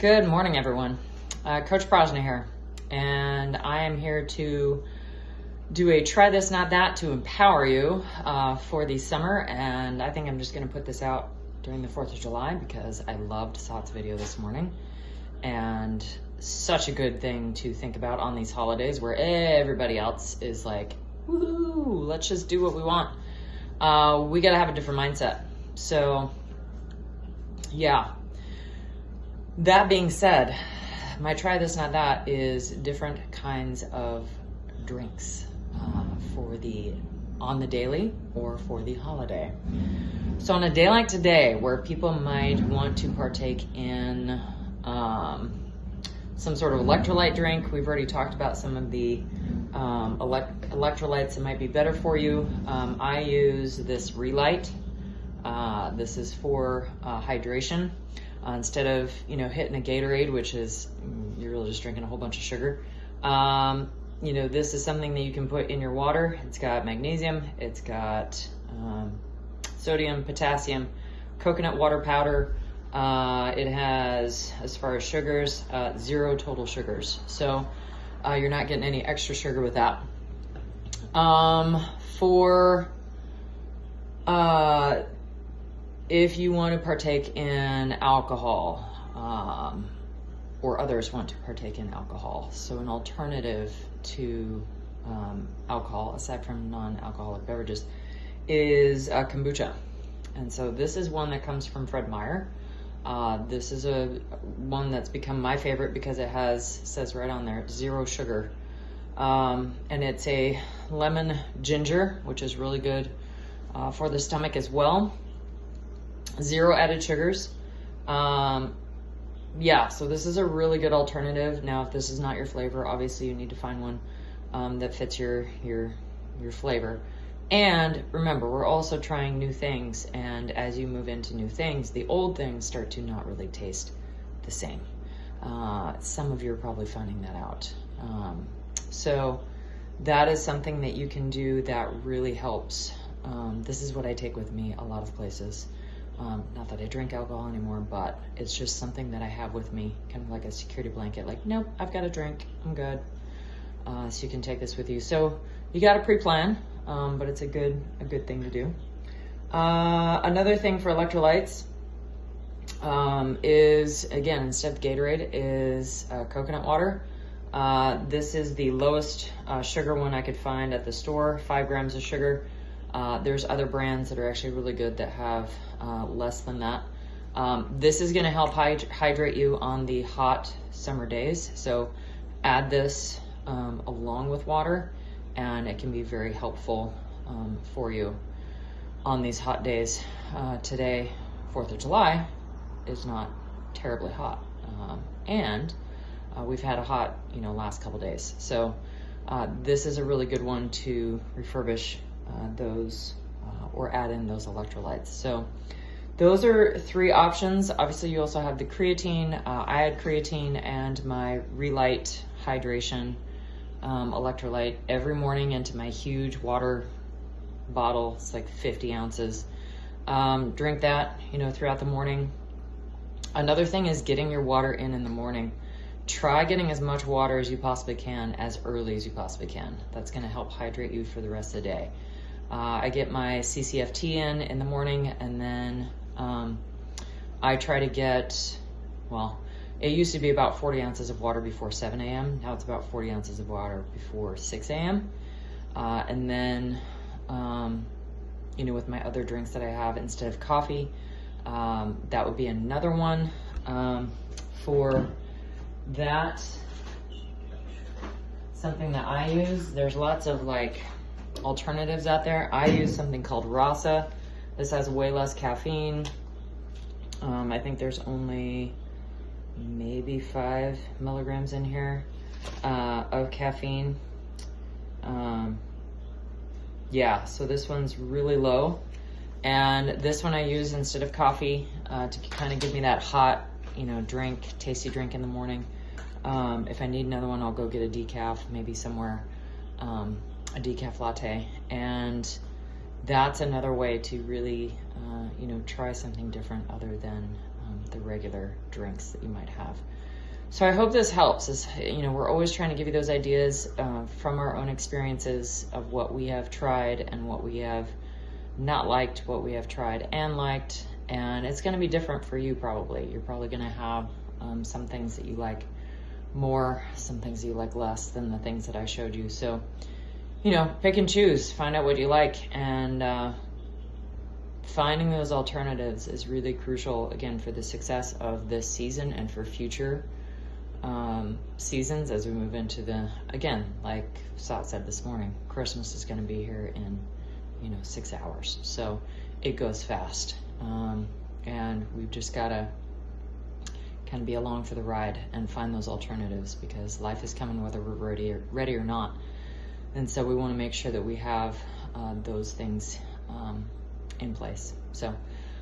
Good morning, everyone. Coach Prajna here, and I am here to do a try this, not that, to empower you for the summer. And I think I'm just going to put this out during the 4th of July because I loved Sat's video this morning, and such a good thing to think about on these holidays where everybody else is like, woohoo, let's just do what we want. We got to have a different mindset. So yeah. That being said, my try this, not that is different kinds of drinks for on the daily or for the holiday. So on a day like today, where people might want to partake in some sort of electrolyte drink, we've already talked about some of the electrolytes that might be better for you. I use this Relight. This is for hydration. Instead of, hitting a Gatorade, which is, you're really just drinking a whole bunch of sugar. This is something that you can put in your water. It's got magnesium, it's got sodium, potassium, coconut water powder. It has, as far as sugars, 0 total sugars. So you're not getting any extra sugar with that. If you want to partake in alcohol, or others want to partake in alcohol, so an alternative to alcohol, aside from non-alcoholic beverages, is kombucha. And so this is one that comes from Fred Meyer. This is one that's become my favorite because it says right on there, 0 sugar. And it's a lemon ginger, which is really good for the stomach as well. 0 added sugars. So this is a really good alternative. Now, if this is not your flavor, obviously you need to find one that fits your flavor. And remember, we're also trying new things, and as you move into new things, the old things start to not really taste the same. Some of you are probably finding that out. So that is something that you can do that really helps. This is what I take with me a lot of places. Not that I drink alcohol anymore, but it's just something that I have with me, kind of like a security blanket. Like, nope, I've got a drink, I'm good. So you can take this with you. So you got to pre-plan, but it's a good thing to do. Another thing for electrolytes is, again, instead of Gatorade, is coconut water. This is the lowest sugar one I could find at the store, 5 grams of sugar. There's other brands that are actually really good that have less than that. This is going to help hydrate you on the hot summer days. So add this along with water, and it can be very helpful for you on these hot days. Today, 4th of July, is not terribly hot. And we've had a hot, last couple days. So this is a really good one to refurbish those or add in those electrolytes. So those are 3 options. Obviously, you also have the creatine. I add creatine and my Relight hydration electrolyte every morning into my huge water bottle. It's like 50 ounces. Drink that, throughout the morning. Another thing is getting your water in the morning. Try getting as much water as you possibly can as early as you possibly can. That's going to help hydrate you for the rest of the day. I get my CCFT in the morning, and then I try to get, it used to be about 40 ounces of water before 7 a.m. Now it's about 40 ounces of water before 6 a.m. And then, with my other drinks that I have, instead of coffee, that would be another one. For that, something that I use, there's lots of alternatives out there. I use something called Rasa. This has way less caffeine. I think there's only maybe 5 milligrams in here of caffeine. So this one's really low, and this one I use instead of coffee to kind of give me that hot, tasty drink in the morning. If I need another one, I'll go get a decaf, maybe somewhere, a decaf latte. And that's another way to really, try something different other than the regular drinks that you might have. So I hope this helps. We're always trying to give you those ideas from our own experiences of what we have tried and what we have not liked, what we have tried and liked. And it's going to be different for you probably. You're probably going to have some things that you like more, some things you like less than the things that I showed you. So, pick and choose, find out what you like, and finding those alternatives is really crucial, again, for the success of this season and for future seasons as we move into again, like Sat said this morning, Christmas is going to be here in 6 hours, so it goes fast, and we've just got to kind of be along for the ride and find those alternatives, because life is coming whether we're ready or not. And so we want to make sure that we have those things in place. So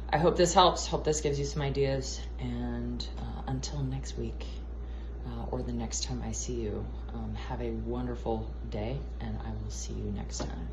I hope this helps, hope this gives you some ideas, and until next week, or the next time I see you, have a wonderful day, and I will see you next time.